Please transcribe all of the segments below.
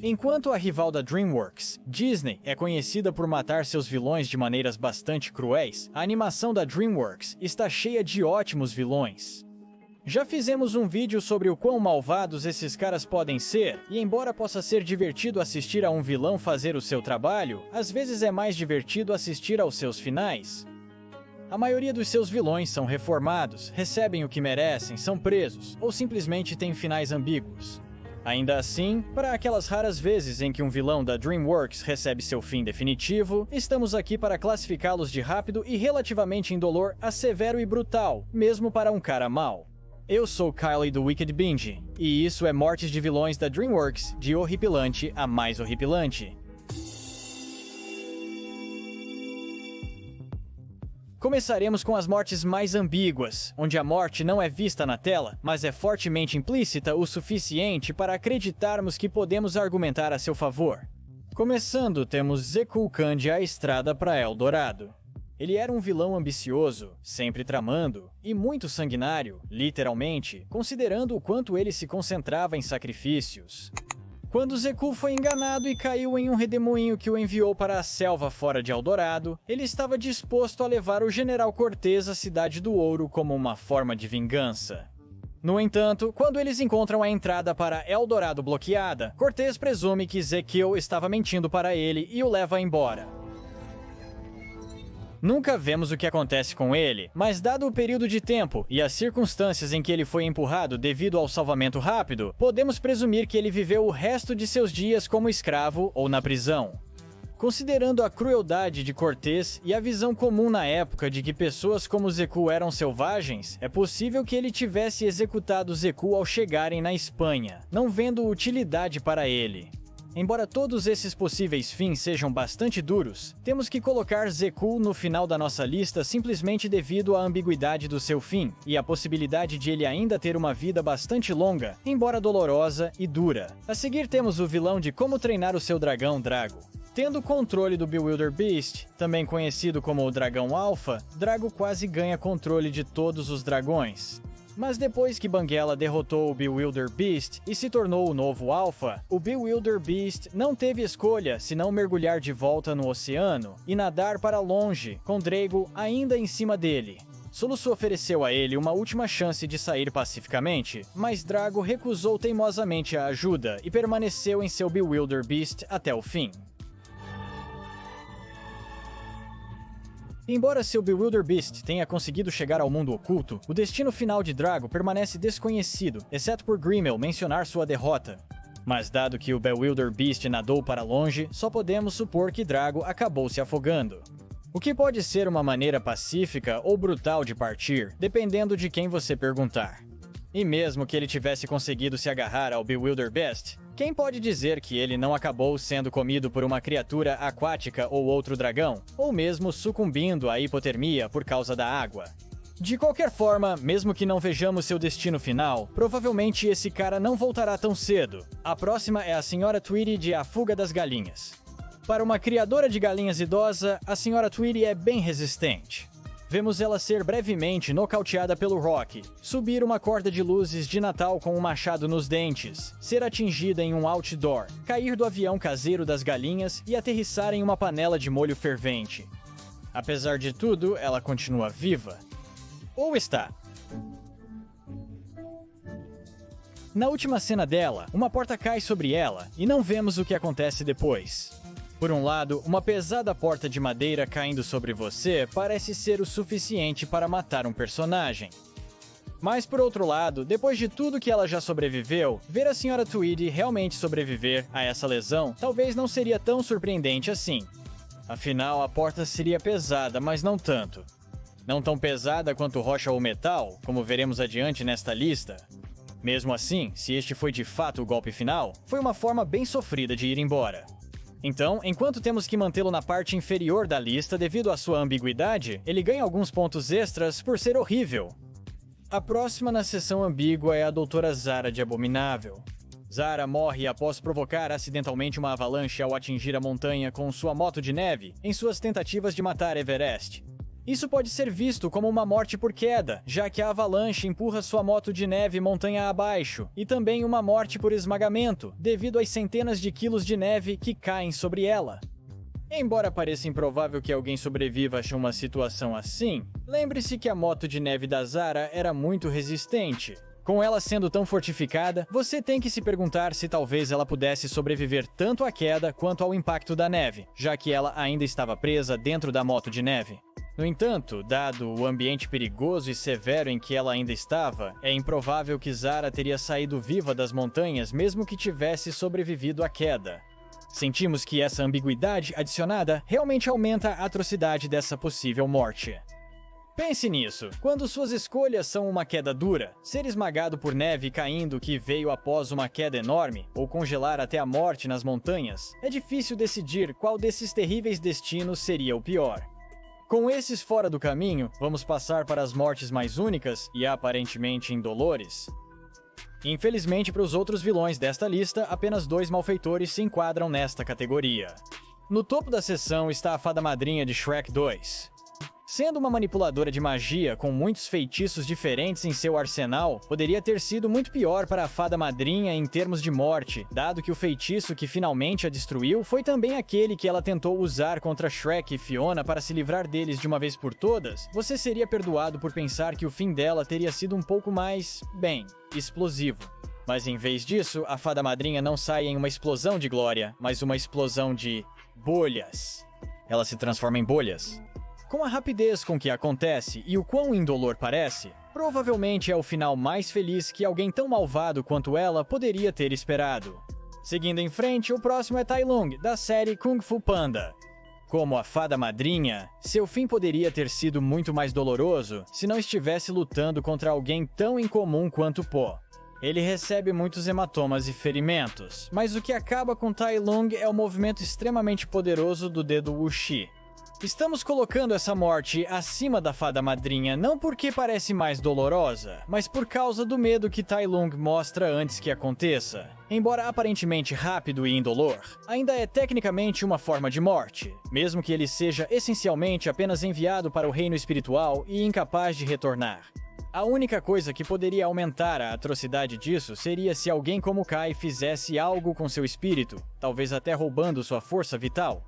Enquanto a rival da DreamWorks, Disney, é conhecida por matar seus vilões de maneiras bastante cruéis, a animação da DreamWorks está cheia de ótimos vilões. Já fizemos um vídeo sobre o quão malvados esses caras podem ser, e embora possa ser divertido assistir a um vilão fazer o seu trabalho, às vezes é mais divertido assistir aos seus finais. A maioria dos seus vilões são reformados, recebem o que merecem, são presos, ou simplesmente têm finais ambíguos. Ainda assim, para aquelas raras vezes em que um vilão da DreamWorks recebe seu fim definitivo, estamos aqui para classificá-los de rápido e relativamente indolor a severo e brutal, mesmo para um cara mau. Eu sou Kylie do Wicked Binge, e isso é Mortes de Vilões da DreamWorks, de horripilante a mais horripilante. Começaremos com as mortes mais ambíguas, onde a morte não é vista na tela, mas é fortemente implícita o suficiente para acreditarmos que podemos argumentar a seu favor. Começando, temos Zekul Kandy à estrada para Eldorado. Ele era um vilão ambicioso, sempre tramando, e muito sanguinário, literalmente, considerando o quanto ele se concentrava em sacrifícios. Quando Zekul foi enganado e caiu em um redemoinho que o enviou para a selva fora de Eldorado, ele estava disposto a levar o General Cortez à Cidade do Ouro como uma forma de vingança. No entanto, quando eles encontram a entrada para Eldorado bloqueada, Cortez presume que Zekul estava mentindo para ele e o leva embora. Nunca vemos o que acontece com ele, mas dado o período de tempo e as circunstâncias em que ele foi empurrado devido ao salvamento rápido, podemos presumir que ele viveu o resto de seus dias como escravo ou na prisão. Considerando a crueldade de Cortez e a visão comum na época de que pessoas como Zekul eram selvagens, é possível que ele tivesse executado Zekul ao chegarem na Espanha, não vendo utilidade para ele. Embora todos esses possíveis fins sejam bastante duros, temos que colocar Zekul no final da nossa lista simplesmente devido à ambiguidade do seu fim e à possibilidade de ele ainda ter uma vida bastante longa, embora dolorosa e dura. A seguir temos o vilão de Como Treinar o Seu Dragão, Drago. Tendo controle do Bewilder Beast, também conhecido como o Dragão Alpha, Drago quase ganha controle de todos os dragões. Mas depois que Banguela derrotou o Bewilder Beast e se tornou o novo Alpha, o Bewilder Beast não teve escolha senão mergulhar de volta no oceano e nadar para longe, com Drago ainda em cima dele. Sulusu ofereceu a ele uma última chance de sair pacificamente, mas Drago recusou teimosamente a ajuda e permaneceu em seu Bewilder Beast até o fim. Embora seu Bewilder Beast tenha conseguido chegar ao mundo oculto, o destino final de Drago permanece desconhecido, exceto por Grimmel mencionar sua derrota. Mas dado que o Bewilder Beast nadou para longe, só podemos supor que Drago acabou se afogando. O que pode ser uma maneira pacífica ou brutal de partir, dependendo de quem você perguntar. E mesmo que ele tivesse conseguido se agarrar ao Bewilder Beast, quem pode dizer que ele não acabou sendo comido por uma criatura aquática ou outro dragão, ou mesmo sucumbindo à hipotermia por causa da água? De qualquer forma, mesmo que não vejamos seu destino final, provavelmente esse cara não voltará tão cedo. A próxima é a Sra. Tweety de A Fuga das Galinhas. Para uma criadora de galinhas idosa, a Sra. Tweety é bem resistente. Vemos ela ser brevemente nocauteada pelo Rock, subir uma corda de luzes de Natal com um machado nos dentes, ser atingida em um outdoor, cair do avião caseiro das galinhas e aterrissar em uma panela de molho fervente. Apesar de tudo, ela continua viva. Ou está. Na última cena dela, uma porta cai sobre ela e não vemos o que acontece depois. Por um lado, uma pesada porta de madeira caindo sobre você parece ser o suficiente para matar um personagem. Mas por outro lado, depois de tudo que ela já sobreviveu, ver a Sra. Tweety realmente sobreviver a essa lesão talvez não seria tão surpreendente assim. Afinal, a porta seria pesada, mas não tanto. Não tão pesada quanto rocha ou metal, como veremos adiante nesta lista. Mesmo assim, se este foi de fato o golpe final, foi uma forma bem sofrida de ir embora. Então, enquanto temos que mantê-lo na parte inferior da lista devido à sua ambiguidade, ele ganha alguns pontos extras por ser horrível. A próxima na seção ambígua é a Doutora Zara de Abominável. Zara morre após provocar acidentalmente uma avalanche ao atingir a montanha com sua moto de neve em suas tentativas de matar Everest. Isso pode ser visto como uma morte por queda, já que a avalanche empurra sua moto de neve montanha abaixo, e também uma morte por esmagamento, devido às centenas de quilos de neve que caem sobre ela. Embora pareça improvável que alguém sobreviva a uma situação assim, lembre-se que a moto de neve da Zara era muito resistente. Com ela sendo tão fortificada, você tem que se perguntar se talvez ela pudesse sobreviver tanto à queda quanto ao impacto da neve, já que ela ainda estava presa dentro da moto de neve. No entanto, dado o ambiente perigoso e severo em que ela ainda estava, é improvável que Zara teria saído viva das montanhas mesmo que tivesse sobrevivido à queda. Sentimos que essa ambiguidade adicionada realmente aumenta a atrocidade dessa possível morte. Pense nisso, quando suas escolhas são uma queda dura, ser esmagado por neve caindo que veio após uma queda enorme, ou congelar até a morte nas montanhas, é difícil decidir qual desses terríveis destinos seria o pior. Com esses fora do caminho, vamos passar para as mortes mais únicas e aparentemente indolores. Infelizmente para os outros vilões desta lista, apenas 2 malfeitores se enquadram nesta categoria. No topo da seção está a Fada Madrinha de Shrek 2. Sendo uma manipuladora de magia com muitos feitiços diferentes em seu arsenal, poderia ter sido muito pior para a Fada Madrinha em termos de morte, dado que o feitiço que finalmente a destruiu foi também aquele que ela tentou usar contra Shrek e Fiona para se livrar deles de uma vez por todas. Você seria perdoado por pensar que o fim dela teria sido um pouco mais, bem, explosivo. Mas em vez disso, a Fada Madrinha não sai em uma explosão de glória, mas uma explosão de bolhas. Ela se transforma em bolhas. Com a rapidez com que acontece e o quão indolor parece, provavelmente é o final mais feliz que alguém tão malvado quanto ela poderia ter esperado. Seguindo em frente, o próximo é Tai Lung, da série Kung Fu Panda. Como a Fada Madrinha, seu fim poderia ter sido muito mais doloroso se não estivesse lutando contra alguém tão incomum quanto Po. Ele recebe muitos hematomas e ferimentos, mas o que acaba com Tai Lung é o movimento extremamente poderoso do dedo Wuxi. Estamos colocando essa morte acima da Fada Madrinha não porque parece mais dolorosa, mas por causa do medo que Tai Lung mostra antes que aconteça. Embora aparentemente rápido e indolor, ainda é tecnicamente uma forma de morte, mesmo que ele seja essencialmente apenas enviado para o reino espiritual e incapaz de retornar. A única coisa que poderia aumentar a atrocidade disso seria se alguém como Kai fizesse algo com seu espírito, talvez até roubando sua força vital.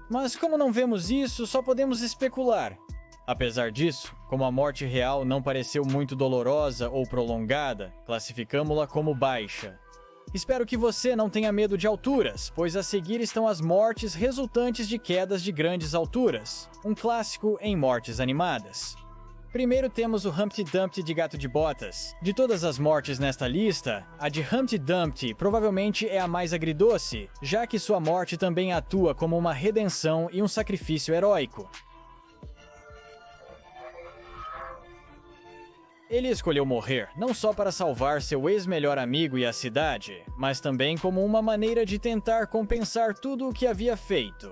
Mas como não vemos isso, só podemos especular. Apesar disso, como a morte real não pareceu muito dolorosa ou prolongada, classificamos-la como baixa. Espero que você não tenha medo de alturas, pois a seguir estão as mortes resultantes de quedas de grandes alturas, um clássico em mortes animadas. Primeiro temos o Humpty Dumpty de Gato de Botas. De todas as mortes nesta lista, a de Humpty Dumpty provavelmente é a mais agridoce, já que sua morte também atua como uma redenção e um sacrifício heróico. Ele escolheu morrer não só para salvar seu ex-melhor amigo e a cidade, mas também como uma maneira de tentar compensar tudo o que havia feito.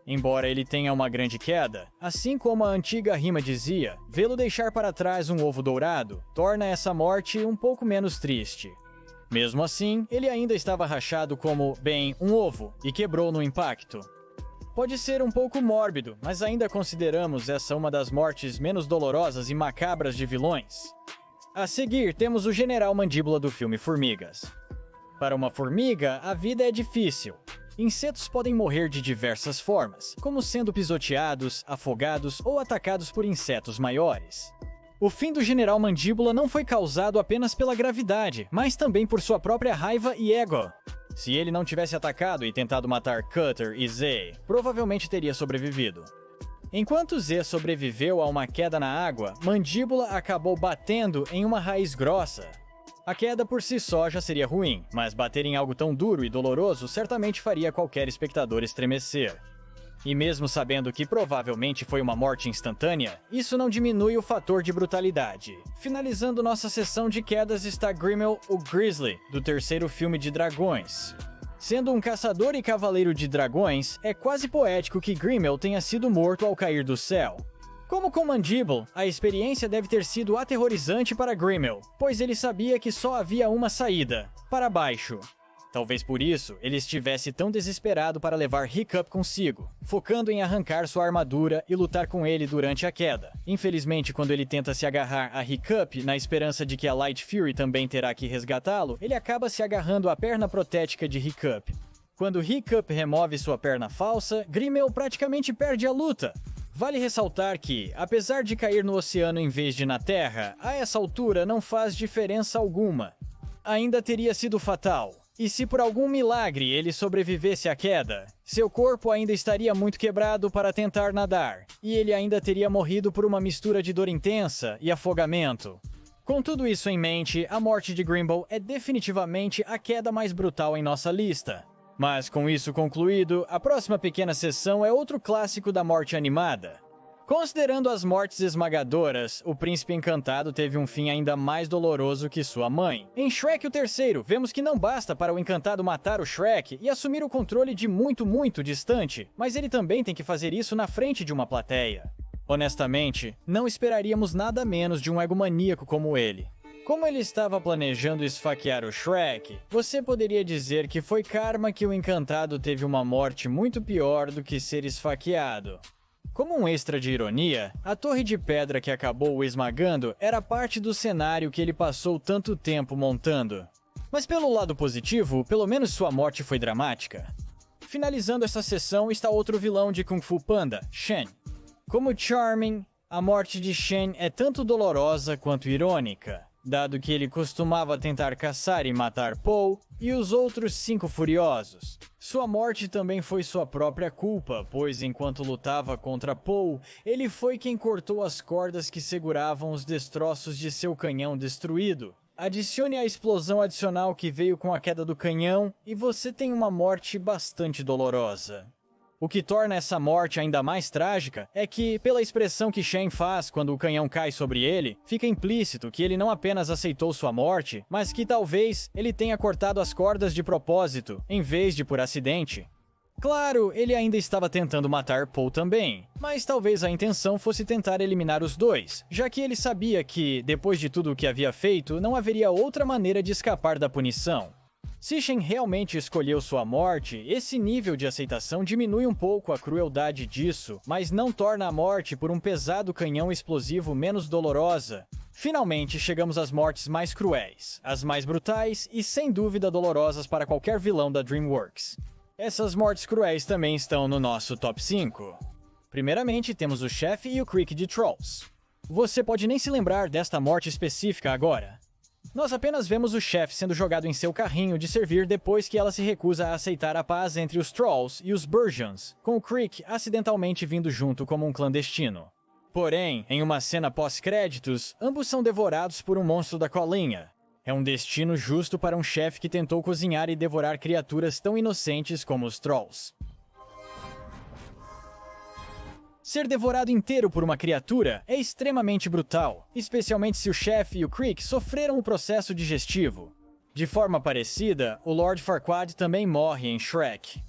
Embora ele tenha uma grande queda, assim como a antiga rima dizia, vê-lo deixar para trás um ovo dourado torna essa morte um pouco menos triste. Mesmo assim, ele ainda estava rachado como, bem, um ovo, e quebrou no impacto. Pode ser um pouco mórbido, mas ainda consideramos essa uma das mortes menos dolorosas e macabras de vilões. A seguir, temos o General Mandíbula do filme Formigas. Para uma formiga, a vida é difícil. Insetos podem morrer de diversas formas, como sendo pisoteados, afogados ou atacados por insetos maiores. O fim do General Mandíbula não foi causado apenas pela gravidade, mas também por sua própria raiva e ego. Se ele não tivesse atacado e tentado matar Cutter e Z, provavelmente teria sobrevivido. Enquanto Z sobreviveu a uma queda na água, Mandíbula acabou batendo em uma raiz grossa. A queda por si só já seria ruim, mas bater em algo tão duro e doloroso certamente faria qualquer espectador estremecer. E mesmo sabendo que provavelmente foi uma morte instantânea, isso não diminui o fator de brutalidade. Finalizando nossa sessão de quedas está Grimmel, o Grizzly, do terceiro filme de dragões. Sendo um caçador e cavaleiro de dragões, é quase poético que Grimmel tenha sido morto ao cair do céu. Como com Mandíbula, a experiência deve ter sido aterrorizante para Grimmel, pois ele sabia que só havia uma saída, para baixo. Talvez por isso ele estivesse tão desesperado para levar Hiccup consigo, focando em arrancar sua armadura e lutar com ele durante a queda. Infelizmente, quando ele tenta se agarrar a Hiccup na esperança de que a Light Fury também terá que resgatá-lo, ele acaba se agarrando à perna protética de Hiccup. Quando Hiccup remove sua perna falsa, Grimmel praticamente perde a luta. Vale ressaltar que, apesar de cair no oceano em vez de na terra, a essa altura não faz diferença alguma. Ainda teria sido fatal. E se por algum milagre ele sobrevivesse à queda, seu corpo ainda estaria muito quebrado para tentar nadar, e ele ainda teria morrido por uma mistura de dor intensa e afogamento. Com tudo isso em mente, a morte de Grimmel é definitivamente a queda mais brutal em nossa lista. Mas com isso concluído, a próxima pequena sessão é outro clássico da morte animada. Considerando as mortes esmagadoras, o Príncipe Encantado teve um fim ainda mais doloroso que sua mãe. Em Shrek o Terceiro, vemos que não basta para o Encantado matar o Shrek e assumir o controle de muito distante, mas ele também tem que fazer isso na frente de uma plateia. Honestamente, não esperaríamos nada menos de um egomaníaco como ele. Como ele estava planejando esfaquear o Shrek, você poderia dizer que foi karma que o Encantado teve uma morte muito pior do que ser esfaqueado. Como um extra de ironia, a torre de pedra que acabou o esmagando era parte do cenário que ele passou tanto tempo montando. Mas pelo lado positivo, pelo menos sua morte foi dramática. Finalizando essa sessão está outro vilão de Kung Fu Panda, Shen. Como Charming, a morte de Shen é tanto dolorosa quanto irônica, dado que ele costumava tentar caçar e matar Po e os outros 5 furiosos. Sua morte também foi sua própria culpa, pois enquanto lutava contra Po, ele foi quem cortou as cordas que seguravam os destroços de seu canhão destruído. Adicione a explosão adicional que veio com a queda do canhão e você tem uma morte bastante dolorosa. O que torna essa morte ainda mais trágica é que, pela expressão que Shen faz quando o canhão cai sobre ele, fica implícito que ele não apenas aceitou sua morte, mas que talvez ele tenha cortado as cordas de propósito, em vez de por acidente. Claro, ele ainda estava tentando matar Po também, mas talvez a intenção fosse tentar eliminar os dois, já que ele sabia que, depois de tudo o que havia feito, não haveria outra maneira de escapar da punição. Se Shen realmente escolheu sua morte, esse nível de aceitação diminui um pouco a crueldade disso, mas não torna a morte por um pesado canhão explosivo menos dolorosa. Finalmente chegamos às mortes mais cruéis, as mais brutais e sem dúvida dolorosas para qualquer vilão da DreamWorks. Essas mortes cruéis também estão no nosso top 5. Primeiramente temos o Chef e o Creek de Trolls. Você pode nem se lembrar desta morte específica agora. Nós apenas vemos o chefe sendo jogado em seu carrinho de servir depois que ela se recusa a aceitar a paz entre os Trolls e os Burjans, com o Creek acidentalmente vindo junto como um clandestino. Porém, em uma cena pós-créditos, ambos são devorados por um monstro da colinha. É um destino justo para um chefe que tentou cozinhar e devorar criaturas tão inocentes como os Trolls. Ser devorado inteiro por uma criatura é extremamente brutal, especialmente se o chefe e o Creek sofreram o processo digestivo. De forma parecida, o Lord Farquaad também morre em Shrek.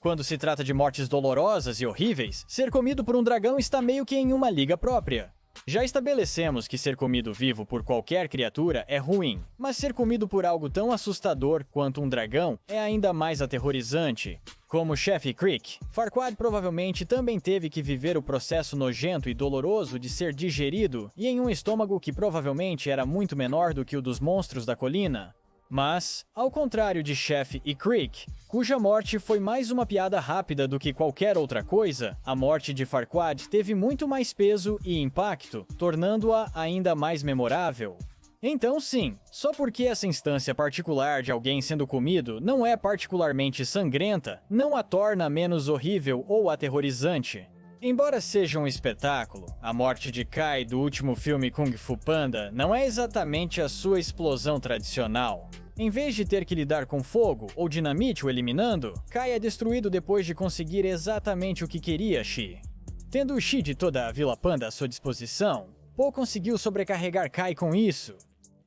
Quando se trata de mortes dolorosas e horríveis, ser comido por um dragão está meio que em uma liga própria. Já estabelecemos que ser comido vivo por qualquer criatura é ruim, mas ser comido por algo tão assustador quanto um dragão é ainda mais aterrorizante. Como o chefe Creek, Farquaad provavelmente também teve que viver o processo nojento e doloroso de ser digerido e em um estômago que provavelmente era muito menor do que o dos monstros da colina. Mas, ao contrário de Chef e Creek, cuja morte foi mais uma piada rápida do que qualquer outra coisa, a morte de Farquaad teve muito mais peso e impacto, tornando-a ainda mais memorável. Então sim, só porque essa instância particular de alguém sendo comido não é particularmente sangrenta, não a torna menos horrível ou aterrorizante. Embora seja um espetáculo, a morte de Kai do último filme Kung Fu Panda não é exatamente a sua explosão tradicional. Em vez de ter que lidar com fogo ou dinamite o eliminando, Kai é destruído depois de conseguir exatamente o que queria Shi. Tendo o Shi de toda a Vila Panda à sua disposição, Po conseguiu sobrecarregar Kai com isso.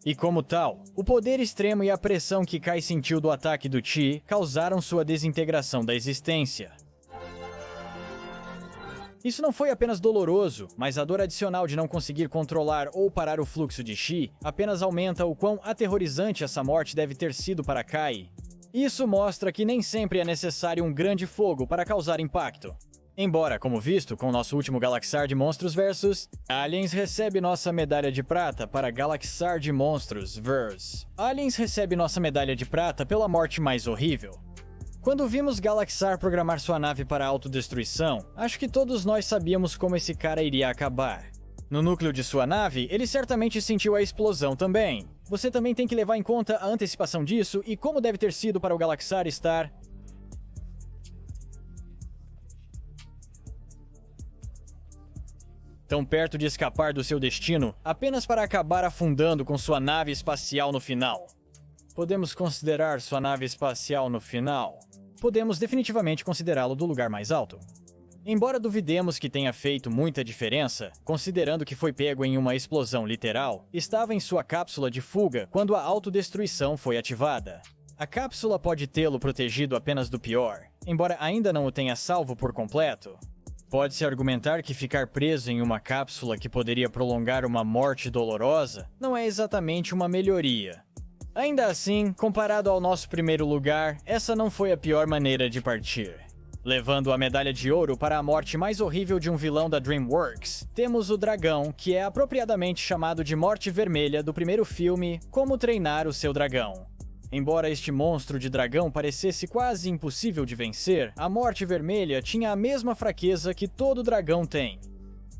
E como tal, o poder extremo e a pressão que Kai sentiu do ataque do Chi causaram sua desintegração da existência. Isso não foi apenas doloroso, mas a dor adicional de não conseguir controlar ou parar o fluxo de Chi apenas aumenta o quão aterrorizante essa morte deve ter sido para Kai. Isso mostra que nem sempre é necessário um grande fogo para causar impacto. Embora, como visto com nosso último Galaxar de Monstros vs. Aliens recebe nossa medalha de prata para Galaxar de Monstros vs. Aliens recebe nossa medalha de prata pela morte mais horrível. Quando vimos Galaxar programar sua nave para a autodestruição, acho que todos nós sabíamos como esse cara iria acabar. No núcleo de sua nave, ele certamente sentiu a explosão também. Você também tem que levar em conta a antecipação disso e como deve ter sido para o Galaxar estar tão perto de escapar do seu destino, apenas para acabar afundando com sua nave espacial no final. Podemos considerar sua nave espacial no final? Podemos definitivamente considerá-lo do lugar mais alto. Embora duvidemos que tenha feito muita diferença, considerando que foi pego em uma explosão literal, estava em sua cápsula de fuga quando a autodestruição foi ativada. A cápsula pode tê-lo protegido apenas do pior, embora ainda não o tenha salvo por completo. Pode-se argumentar que ficar preso em uma cápsula que poderia prolongar uma morte dolorosa não é exatamente uma melhoria. Ainda assim, comparado ao nosso primeiro lugar, essa não foi a pior maneira de partir. Levando a medalha de ouro para a morte mais horrível de um vilão da DreamWorks, temos o dragão, que é apropriadamente chamado de Morte Vermelha do primeiro filme Como Treinar o Seu Dragão. Embora este monstro de dragão parecesse quase impossível de vencer, a Morte Vermelha tinha a mesma fraqueza que todo dragão tem.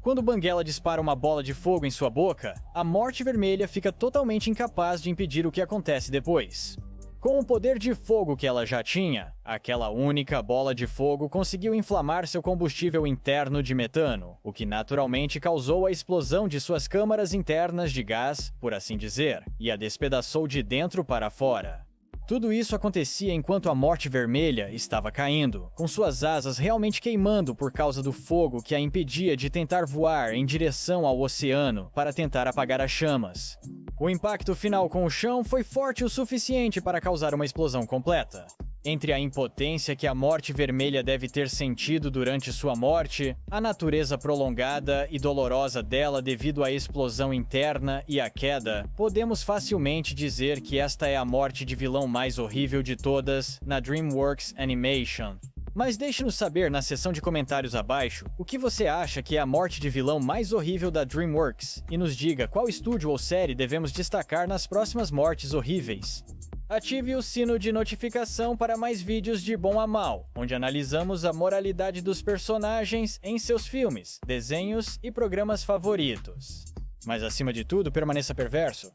Quando Banguela dispara uma bola de fogo em sua boca, a Morte Vermelha fica totalmente incapaz de impedir o que acontece depois. Com o poder de fogo que ela já tinha, aquela única bola de fogo conseguiu inflamar seu combustível interno de metano, o que naturalmente causou a explosão de suas câmaras internas de gás, por assim dizer, e a despedaçou de dentro para fora. Tudo isso acontecia enquanto a Morte Vermelha estava caindo, com suas asas realmente queimando por causa do fogo que a impedia de tentar voar em direção ao oceano para tentar apagar as chamas. O impacto final com o chão foi forte o suficiente para causar uma explosão completa. Entre a impotência que a Morte Vermelha deve ter sentido durante sua morte, a natureza prolongada e dolorosa dela devido à explosão interna e à queda, podemos facilmente dizer que esta é a morte de vilão mais horrível de todas na DreamWorks Animation. Mas deixe-nos saber na seção de comentários abaixo o que você acha que é a morte de vilão mais horrível da DreamWorks e nos diga qual estúdio ou série devemos destacar nas próximas mortes horríveis. Ative o sino de notificação para mais vídeos de bom a mal, onde analisamos a moralidade dos personagens em seus filmes, desenhos e programas favoritos. Mas acima de tudo, permaneça perverso.